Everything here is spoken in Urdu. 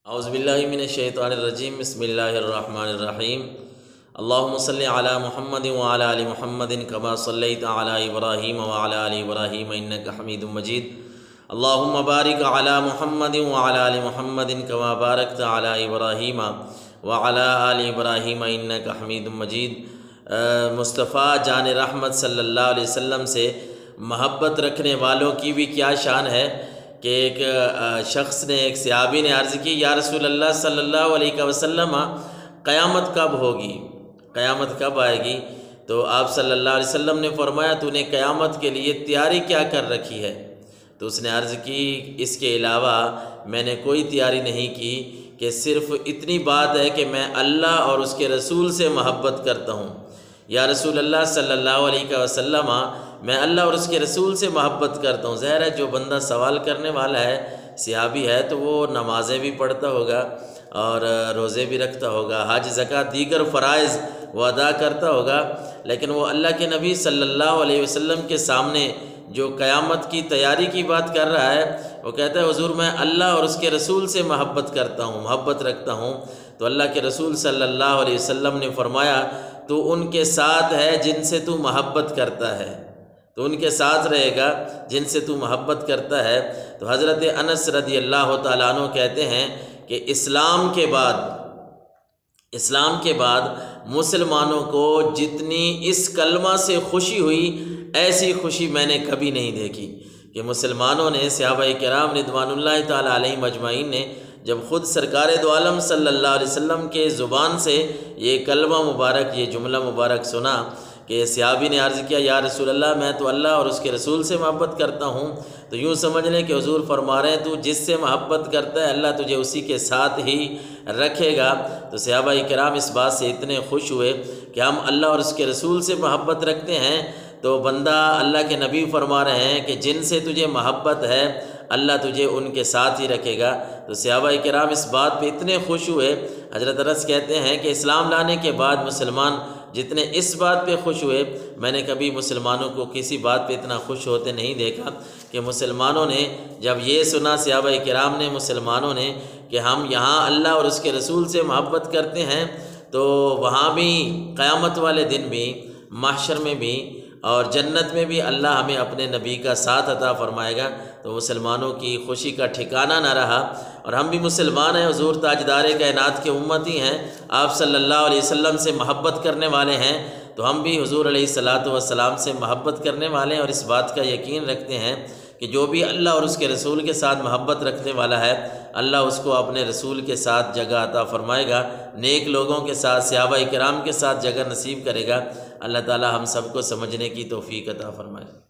اعوذ باللہ من الشیطان الرجیم بسم اللہ الرحمن الرحیم اللہم صلی علی محمد وعلی آل محمد کما صلیت علی ابراہیم وعلی آل ابراہیم انک حمید مجید اللہم بارک علی محمد وعلی آل محمد کما بارکت علی ابراہیم وعلی آل ابراہیم انک حمید مجید۔ مصطفیٰ جان رحمت صلی اللہ علیہ وسلم سے محبت رکھنے والوں کی بھی کیا شان ہے کہ ایک شخص نے، ایک صحابی نے عرض کی، یا رسول اللہ صلی اللہ علیہ وسلم قیامت کب ہوگی، قیامت کب آئے گی؟ تو آپ صلی اللہ علیہ وسلم نے فرمایا تو نے قیامت کے لیے تیاری کیا کر رکھی ہے؟ تو اس نے عرض کی اس کے علاوہ میں نے کوئی تیاری نہیں کی کہ صرف اتنی بات ہے کہ میں اللہ اور اس کے رسول سے محبت کرتا ہوں۔ یا رسول اللہ صلی اللہ علیہ وسلم میں اللہ اور اس کے رسول سے محبت کرتا ہوں۔ ظاہر ہے جو بندہ سوال کرنے والا ہے، صحابی ہے، تو وہ نمازیں بھی پڑھتا ہوگا اور روزے بھی رکھتا ہوگا، حج زکوٰۃ دیگر فرائض وہ ادا کرتا ہوگا، لیکن وہ اللہ کے نبی صلی اللہ علیہ وسلم کے سامنے جو قیامت کی تیاری کی بات کر رہا ہے، وہ کہتا ہے حضور میں اللہ اور اس کے رسول سے محبت کرتا ہوں، محبت رکھتا ہوں۔ تو اللہ کے رسول صلی اللہ علیہ وسلم نے فرمایا تو ان کے ساتھ ہے جن سے تو محبت کرتا ہے، تو ان کے ساتھ رہے گا جن سے تو محبت کرتا ہے۔ تو حضرت انس رضی اللہ تعالیٰ عنہ کہتے ہیں کہ اسلام کے بعد مسلمانوں کو جتنی اس کلمہ سے خوشی ہوئی ایسی خوشی میں نے کبھی نہیں دیکھی کہ مسلمانوں نے، صحابہ کرام رضوان اللہ تعالیٰ علیہم اجمعین نے جب خود سرکار دو عالم صلی اللہ علیہ وسلم کے زبان سے یہ کلمہ مبارک، یہ جملہ مبارک سنا کہ صحابی نے عرض کیا یا رسول اللہ میں تو اللہ اور اس کے رسول سے محبت کرتا ہوں، تو یوں سمجھ لیں کہ حضور فرما رہے ہیں تو جس سے محبت کرتا ہے اللہ تجھے اسی کے ساتھ ہی رکھے گا۔ تو صحابہ کرام اس بات سے اتنے خوش ہوئے کہ ہم اللہ اور اس کے رسول سے محبت رکھتے ہیں، تو بندہ اللہ کے نبی فرما رہے ہیں کہ جن سے تجھے محبت ہے اللہ تجھے ان کے ساتھ ہی رکھے گا۔ تو صحابہ کرام اس بات پہ اتنے خوش ہوئے، حضرت انس کہتے ہیں کہ اسلام لانے کے بعد مسلمان جتنے اس بات پہ خوش ہوئے، میں نے کبھی مسلمانوں کو کسی بات پہ اتنا خوش ہوتے نہیں دیکھا کہ مسلمانوں نے جب یہ سنا، صحابہ کرام نے، مسلمانوں نے، کہ ہم یہاں اللہ اور اس کے رسول سے محبت کرتے ہیں، تو وہاں بھی قیامت والے دن بھی، محشر میں بھی اور جنت میں بھی اللہ ہمیں اپنے نبی کا ساتھ عطا فرمائے گا۔ تو مسلمانوں کی خوشی کا ٹھکانہ نہ رہا، اور ہم بھی مسلمان ہیں، حضور تاجدار کائنات کے امتی ہیں، آپ صلی اللہ علیہ وسلم سے محبت کرنے والے ہیں، تو ہم بھی حضور علیہ الصلاۃ والسلام سے محبت کرنے والے ہیں، اور اس بات کا یقین رکھتے ہیں کہ جو بھی اللہ اور اس کے رسول کے ساتھ محبت رکھنے والا ہے اللہ اس کو اپنے رسول کے ساتھ جگہ عطا فرمائے گا، نیک لوگوں کے ساتھ، صحابہ کرام کے ساتھ جگہ نصیب کرے گا۔ اللہ تعالی ہم سب کو سمجھنے کی توفیق عطا فرمائے۔